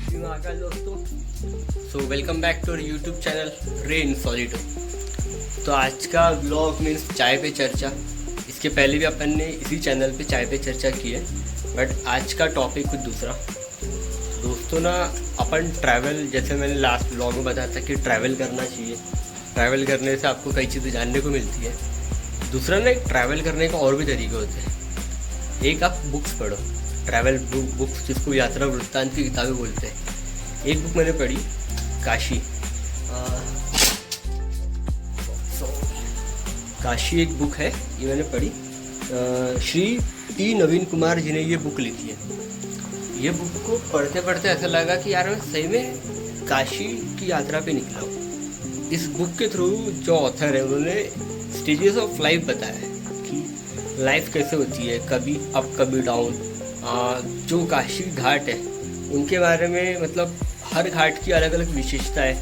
नमस्कार दोस्तों। So welcome back to YouTube channel रे इन सॉलिडो। तो आज का ब्लॉग मीन्स चाय पे चर्चा। इसके पहले भी अपन ने इसी चैनल पे चाय पे चर्चा की है, बट आज का टॉपिक कुछ दूसरा। दोस्तों ना, अपन ट्रैवल, जैसे मैंने लास्ट ब्लॉग में बताया था कि ट्रैवल करना चाहिए। ट्रैवल करने से आपको कई चीज़ें जानने को मिलती है। दूसरा ना, एक ट्रैवल करने का और भी तरीके होते हैं। एक आप बुक्स पढ़ो, ट्रैवल बुक्स, जिसको यात्रा वृत्तांत की किताबें बोलते हैं। एक बुक मैंने पढ़ी, काशी एक बुक है, ये मैंने पढ़ी। श्री टी नवीन कुमार जी ने ये बुक लिखी है। ये बुक को पढ़ते पढ़ते ऐसा लगा कि यार मैं सही में काशी की यात्रा पे निकला हूँ। इस बुक के थ्रू जो ऑथर है उन्होंने स्टेजेस ऑफ लाइफ बताया है कि लाइफ कैसे होती है, कभी अप कभी डाउन। जो काशी घाट है उनके बारे में, मतलब हर घाट की अलग अलग विशेषता है।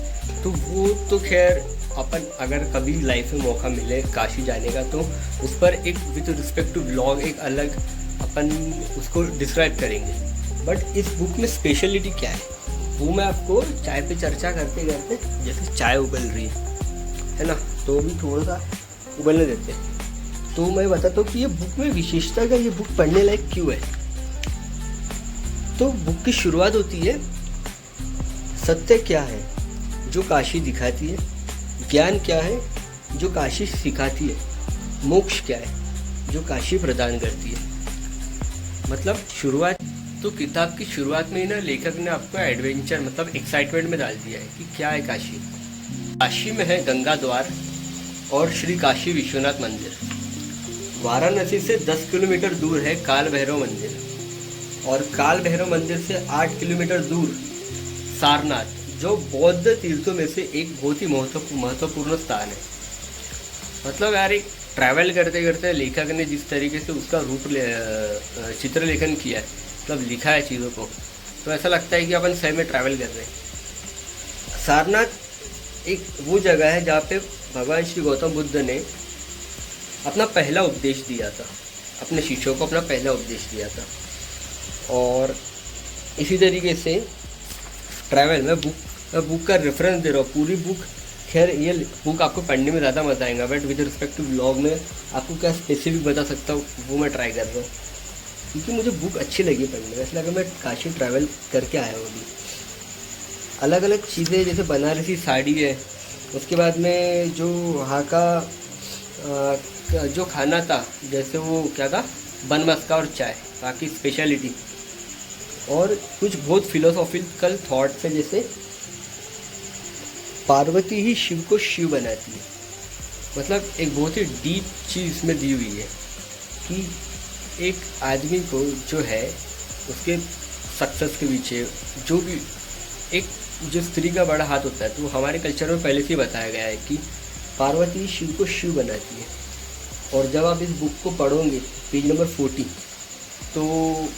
तो वो तो खैर अपन अगर कभी लाइफ में मौका मिले काशी जाने का, तो उस पर एक विद रिस्पेक्ट टू ब्लॉग एक अलग अपन उसको डिस्क्राइब करेंगे। बट इस बुक में स्पेशलिटी क्या है वो मैं आपको चाय पे चर्चा करते करते, जैसे चाय उबल रही है ना, तो भी थोड़ा सा उबलने देते हैं। तो मैं बताता हूँ कि ये बुक में विशेषता का, ये बुक पढ़ने लायक क्यों है। तो बुक की शुरुआत होती है, सत्य क्या है जो काशी दिखाती है, ज्ञान क्या है जो काशी सिखाती है, मोक्ष क्या है जो काशी प्रदान करती है। मतलब शुरुआत तो किताब की शुरुआत में ही ना लेखक ने आपको एडवेंचर, मतलब एक्साइटमेंट में डाल दिया है कि क्या है काशी। काशी में है गंगा द्वार और श्री काशी विश्वनाथ मंदिर। वाराणसी से 10 किलोमीटर दूर है काल भैरव मंदिर, और काल भैरव मंदिर से 8 किलोमीटर दूर सारनाथ, जो बौद्ध तीर्थों में से एक बहुत ही महत्वपूर्ण स्थान है। मतलब यार, एक ट्रैवल करते करते लेखक ने जिस तरीके से उसका चित्रलेखन किया है, मतलब लिखा है चीज़ों को, तो ऐसा लगता है कि अपन सही में ट्रैवल कर रहे हैं। सारनाथ एक वो जगह है जहाँ पे भगवान श्री गौतम बुद्ध ने अपना पहला उपदेश दिया था, अपने शिष्यों को अपना पहला उपदेश दिया था। और इसी तरीके से ट्रैवल में बुक का रेफरेंस दे रहा हूँ। पूरी बुक, खैर ये बुक आपको पढ़ने में ज़्यादा मजा आएगा, but with respect to blog में आपको क्या स्पेसिफिक बता सकता हूँ वो मैं ट्राई कर रहा हूँ, क्योंकि मुझे बुक अच्छी लगी पढ़ने में। इसलिए अगर मैं काशी ट्रैवल करके आया हूँ अभी, अलग अलग चीज़ें जैसे बनारसी साड़ी है, उसके बाद में जो वहाँ का जो खाना था, जैसे वो क्या था, बन मस्का और चाय, बाकी स्पेशलिटी, और कुछ बहुत फिलोसॉफिकल थॉट्स है, जैसे पार्वती ही शिव को शिव बनाती है। मतलब एक बहुत ही डीप चीज़ इसमें दी हुई है कि एक आदमी को जो है उसके सक्सेस के पीछे जो भी एक जो स्त्री का बड़ा हाथ होता है, तो हमारे कल्चर में पहले से ही बताया गया है कि पार्वती ही शिव को शिव बनाती है। और जब आप इस बुक को पढ़ोगे, पेज नंबर 40, तो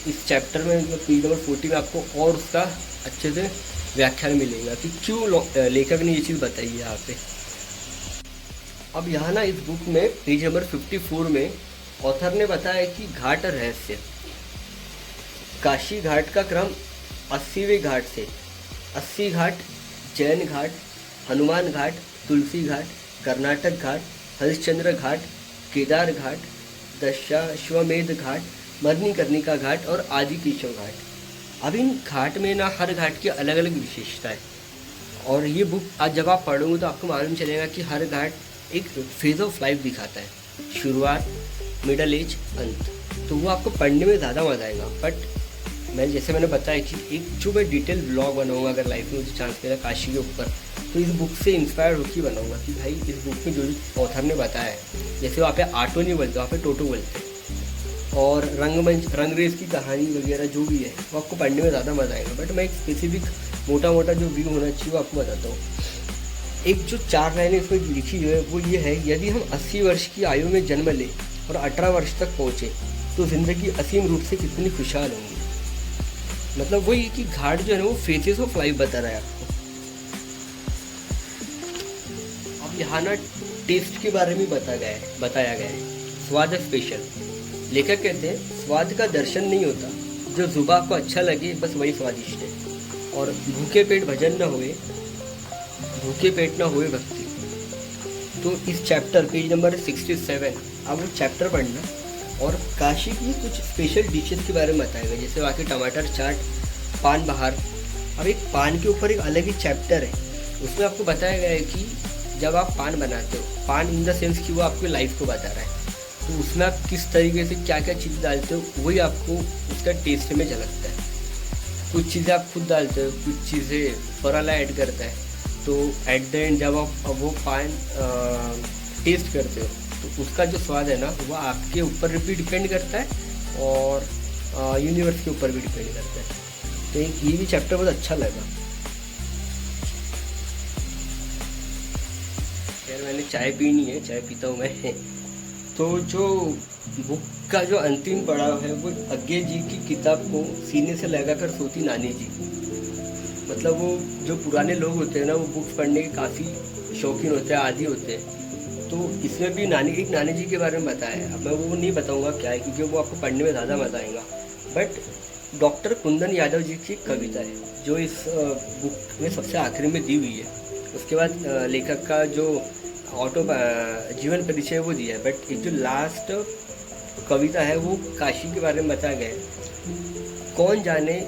इस चैप्टर में, मतलब पेज नंबर 40 में आपको और उसका अच्छे से व्याख्यान मिलेगा कि क्यों लेखक ने ये चीज़ बताई है यहाँ पे। अब यहाँ ना इस बुक में पेज नंबर 54 में ऑथर ने बताया कि घाट रहस्य, काशी घाट का क्रम 80वें घाट से 80 घाट, जैन घाट, हनुमान घाट, तुलसी घाट, कर्नाटक घाट, हरिश्चंद्र घाट, केदार घाट, दशाश्वमेध घाट, मणिकर्णिका घाट और आदि केशव घाट। अब इन घाट में ना हर घाट की अलग अलग विशेषता है, और ये बुक आज जब आप पढ़ोगे तो आपको मालूम चलेगा कि हर घाट एक फेज ऑफ लाइफ दिखाता है, शुरुआत, मिडल एज, अंत। तो वो आपको पढ़ने में ज़्यादा मज़ा आएगा। बट मैंने बताया कि एक जो मैं डिटेल ब्लॉग बनाऊंगा अगर लाइफ में मुझे चांस मिला काशी के ऊपर, तो इस बुक से इंस्पायर होकर बनाऊंगा कि भाई इस बुक में जो ऑथर ने बताया है, जैसे वहाँ पे ऑटो नहीं बोलते, वहाँ पे टोटो बोलते हैं, और रंगरेज की कहानी वगैरह जो भी है वो आपको पढ़ने में ज़्यादा मज़ा आएगा। बट मैं एक स्पेसिफिक मोटा जो व्यू होना चाहिए वो आपको बताता हूँ। एक जो 4 लाइनें इसमें लिखी है वो ये है, यदि हम 80 वर्ष की आयु में जन्म लें और 18 वर्ष तक पहुँचे तो ज़िंदगी असीम रूप से कितनी खुशहाल होंगी। मतलब वही कि घाट जो है ना वो फेसेस ऑफ लाइफ बता रहा है आपको। अब यहाँ ना टेस्ट के बारे में बताया गया है, स्वाद स्पेशल। लेखक कहते हैं स्वाद का दर्शन नहीं होता, जो जुबान को अच्छा लगे बस वही स्वादिष्ट है। और भूखे पेट भजन न होए, भूखे पेट न होए भक्ति। तो इस चैप्टर पेज नंबर 67 आप वो चैप्टर पढ़ना और काशी की कुछ स्पेशल डिशेस के बारे में बताएगा, जैसे वहाँ की टमाटर चाट, पान बहार। अब एक पान के ऊपर एक अलग ही चैप्टर है, उसमें आपको बताया गया है कि जब आप पान बनाते हो, पान इन द सेंस कि वो आपकी लाइफ को बता रहा है, तो उसमें आप किस तरीके से क्या क्या चीज़ डालते हो वही आपको उसका टेस्ट में झलकता है। कुछ चीज़ें आप खुद डालते हो, कुछ चीज़ें फराला ऐड करता है, तो एट द एंड जब आप वो पान टेस्ट करते हो तो उसका जो स्वाद है ना वो आपके ऊपर भी डिपेंड करता है और यूनिवर्स के ऊपर भी डिपेंड करता है। तो ये भी चैप्टर बहुत अच्छा लगा। यार मैंने चाय पीनी है, चाय पीता हूँ मैं। तो जो बुक का जो अंतिम पड़ाव है वो अज्ञे जी की किताब को सीने से लगाकर सोती नानी जी। मतलब वो जो पुराने लोग होते हैं ना वो बुक्स पढ़ने के काफ़ी शौकीन होते हैं, आदी होते हैं। तो इसमें भी एक नानी जी के बारे में बताया है। अब मैं वो नहीं बताऊंगा क्या है क्योंकि वो आपको पढ़ने में ज़्यादा मजा आएगा। बट डॉक्टर कुंदन यादव जी की कविता है जो इस बुक में सबसे आखिरी में दी हुई है। उसके बाद लेखक का जो जीवन परिचय वो दिया है। बट एक जो लास्ट कविता है वो काशी के बारे में बताया गया है। कौन जाने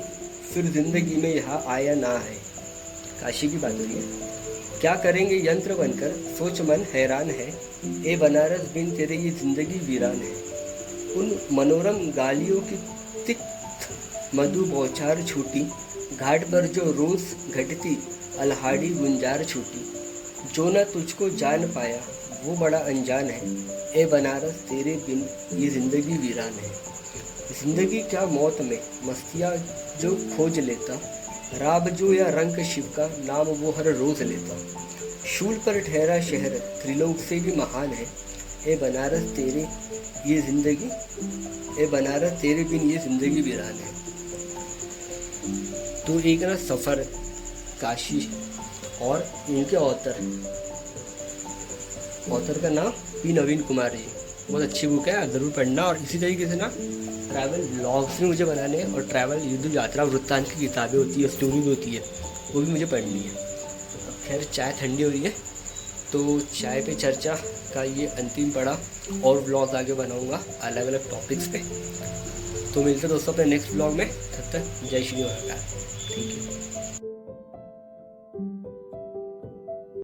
फिर जिंदगी में यहाँ आया ना है, काशी की बात हो रही है। क्या करेंगे यंत्र बनकर, सोच मन हैरान है। ए बनारस बिन तेरे ये जिंदगी वीरान है। उन मनोरम गालियों की तिक्त मधु बौछार छूटी, घाट पर जो रोज घटती अलहाड़ी गुंजार छूटी। जो न तुझको जान पाया वो बड़ा अनजान है। ए बनारस तेरे बिन ये जिंदगी वीरान है। जिंदगी क्या मौत में मस्तियाँ जो खोज लेता, राब जो या रंग शिव का नाम वो हर रोज लेता। शूल पर ठहरा शहर त्रिलोक से भी महान है। ए बनारस तेरे ये जिंदगी, ए बनारस तेरे बिन ये जिंदगी वीरान है। तो एक ना सफ़र काशी और इनके ऑथर का नाम पी नवीन कुमार जी। बहुत अच्छी बुक है, ज़रूर पढ़ना। और इसी तरीके से ना ट्रैवल ब्लॉग्स भी मुझे बनाने हैं और ट्रैवल युद्ध यात्रा वृत्तांत की किताबें होती है, स्टोरीज होती है, वो भी मुझे पढ़नी है। अब खैर चाय ठंडी हो रही है तो चाय पे चर्चा का ये अंतिम पड़ा और ब्लॉग आगे बनाऊंगा अलग अलग टॉपिक्स पे। तो मिलते दोस्तों अपने नेक्स्ट ब्लॉग में, तब तक जय श्री महाकाल। Thank you.